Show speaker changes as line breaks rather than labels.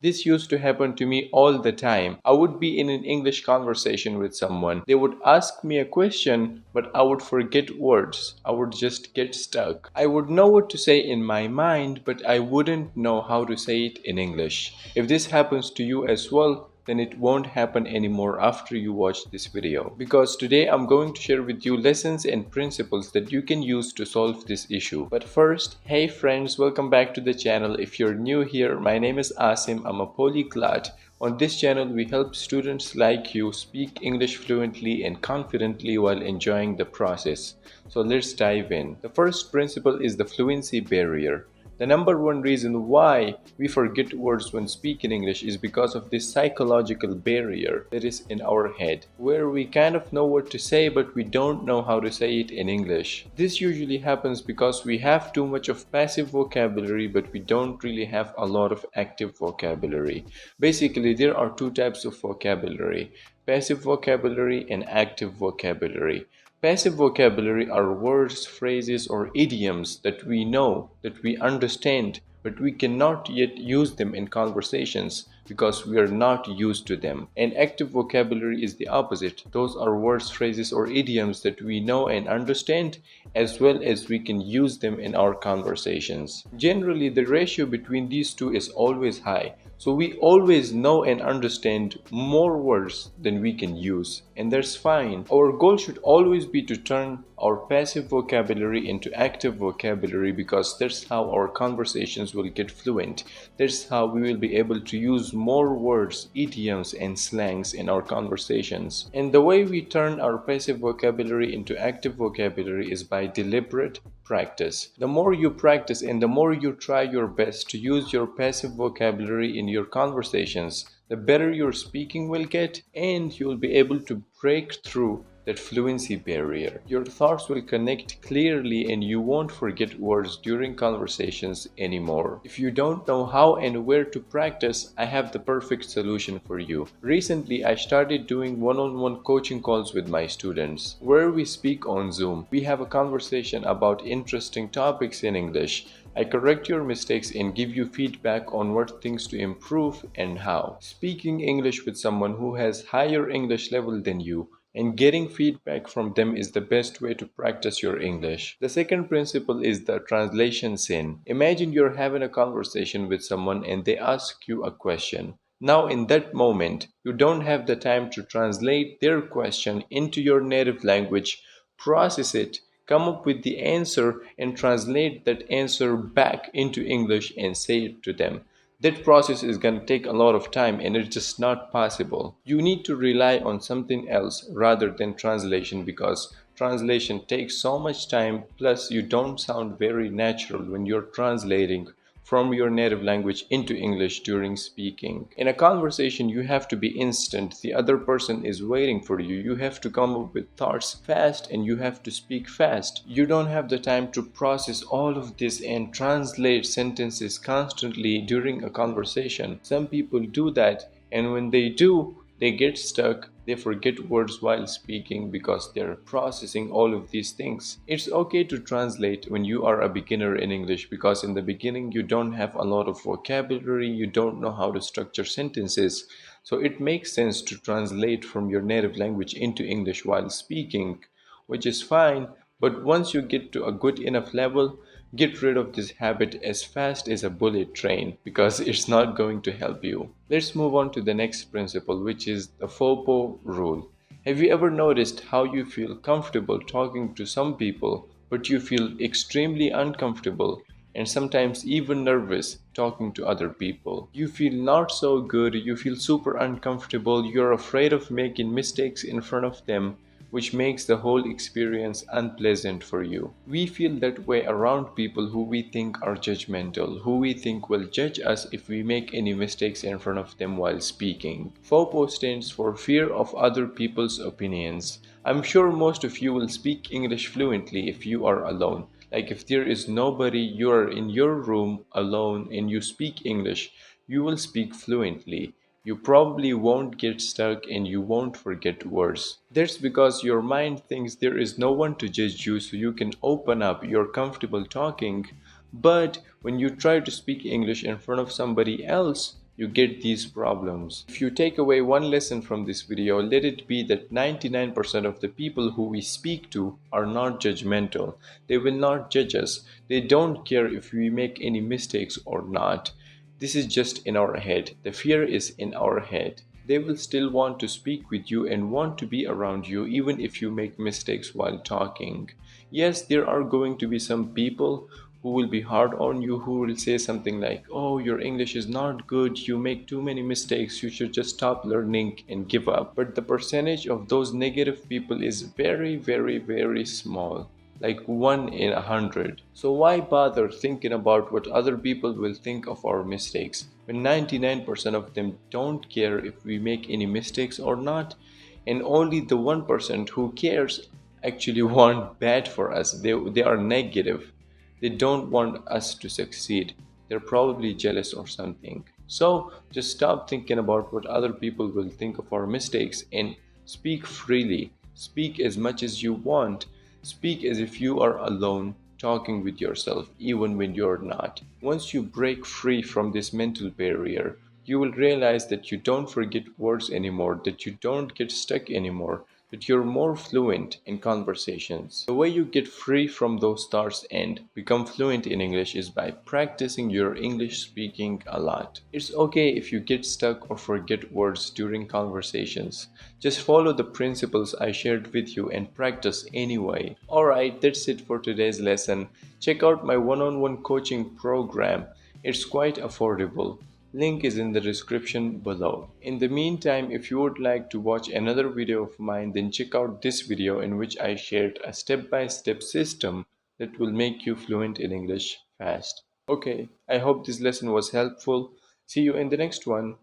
This used to happen to me all the time. I would be in an English conversation with someone. They would ask me a question, but I would forget words. I would just get stuck. I would know what to say in my mind, but I wouldn't know how to say it in English. If this happens to you as well, then it won't happen anymore after you watch this video. Because today I'm going to share with you lessons and principles that you can use to solve this issue. But first, hey friends, welcome back to the channel. If you're new here, my name is Asim. I'm a polyglot. On this channel, we help students like you speak English fluently and confidently while enjoying the process. So let's dive in. The first principle is the fluency barrier. The number one reason why we forget words when speaking English is because of this psychological barrier that is in our head, where we kind of know what to say but we don't know how to say it in English. This usually happens because we have too much of passive vocabulary but we don't really have a lot of active vocabulary. Basically, there are two types of vocabulary: passive vocabulary and active vocabulary. Passive vocabulary are words, phrases, or idioms that we know, that we understand, but we cannot yet use them in conversations because we are not used to them. And active vocabulary is the opposite. Those are words, phrases, or idioms that we know and understand, as well as we can use them in our conversations. Generally, the ratio between these two is always high. So we always know and understand more words than we can use, and that's fine. Our goal should always be to turn our passive vocabulary into active vocabulary, because that's how our conversations will get fluent. That's how we will be able to use more words, idioms, and slangs in our conversations. And the way we turn our passive vocabulary into active vocabulary is by deliberate practice. The more you practice and the more you try your best to use your passive vocabulary in your conversations, the better your speaking will get, and you'll be able to break through that fluency barrier. Your thoughts will connect clearly and you won't forget words during conversations anymore. If you don't know how and where to practice, I have the perfect solution for you. Recently, I started doing one-on-one coaching calls with my students, where we speak on Zoom. We have a conversation about interesting topics in English. I correct your mistakes and give you feedback on what things to improve and how. Speaking English with someone who has higher English level than you and getting feedback from them is the best way to practice your English. The second principle is the translation sin. Imagine you're having a conversation with someone and they ask you a question. Now, in that moment, you don't have the time to translate their question into your native language, process it, come up with the answer, and translate that answer back into English and say it to them. That process is going to take a lot of time and it's just not possible. You need to rely on something else rather than translation, because translation takes so much time, plus you don't sound very natural when you're translating from your native language into English during speaking. In a conversation, you have to be instant. The other person is waiting for you. You have to come up with thoughts fast and you have to speak fast. You don't have the time to process all of this and translate sentences constantly during a conversation. Some people do that, and when they do, they get stuck, they forget words while speaking because they're processing all of these things. It's okay to translate when you are a beginner in English, because in the beginning you don't have a lot of vocabulary, you don't know how to structure sentences. So it makes sense to translate from your native language into English while speaking, which is fine. But once you get to a good enough level, get rid of this habit as fast as a bullet train, because it's not going to help you. Let's move on to the next principle, which is the Fobo rule. Have you ever noticed how you feel comfortable talking to some people, but you feel extremely uncomfortable and sometimes even nervous talking to other people? You feel not so good, you feel super uncomfortable, you're afraid of making mistakes in front of them, which makes the whole experience unpleasant for you. We feel that way around people who we think are judgmental, who we think will judge us if we make any mistakes in front of them while speaking. FOPO stands for fear of other people's opinions. I'm sure most of you will speak English fluently if you are alone. Like if there is nobody, you are in your room alone and you speak English, you will speak fluently. You probably won't get stuck and you won't forget words. That's because your mind thinks there is no one to judge you, so you can open up, you're comfortable talking. But when you try to speak English in front of somebody else, you get these problems. If you take away one lesson from this video, let it be that 99% of the people who we speak to are not judgmental. They will not judge us. They don't care if we make any mistakes or not. This is just in our head. The fear is in our head. They will still want to speak with you and want to be around you even if you make mistakes while talking. Yes, there are going to be some people who will be hard on you, who will say something like, "Oh, your English is not good, you make too many mistakes, you should just stop learning and give up." But the percentage of those negative people is very, very, very small, like 1 in 100. So why bother thinking about what other people will think of our mistakes when 99% of them don't care if we make any mistakes or not, and only the 1% who cares actually want bad for us. They are negative. They don't want us to succeed. They're probably jealous or something. So just stop thinking about what other people will think of our mistakes and speak freely. Speak as much as you want. Speak as if you are alone, talking with yourself, even when you're not. Once you break free from this mental barrier, you will realize that you don't forget words anymore, that you don't get stuck anymore, that you're more fluent in conversations. The way you get free from those thoughts and become fluent in English is by practicing your English speaking a lot. It's okay if you get stuck or forget words during conversations. Just follow the principles I shared with you and practice anyway. Alright, that's it for today's lesson. Check out my one-on-one coaching program. It's quite affordable. Link is in the description below. In the meantime, if you would like to watch another video of mine, then check out this video in which I shared a step-by-step system that will make you fluent in English fast. Okay, I hope this lesson was helpful. See you in the next one.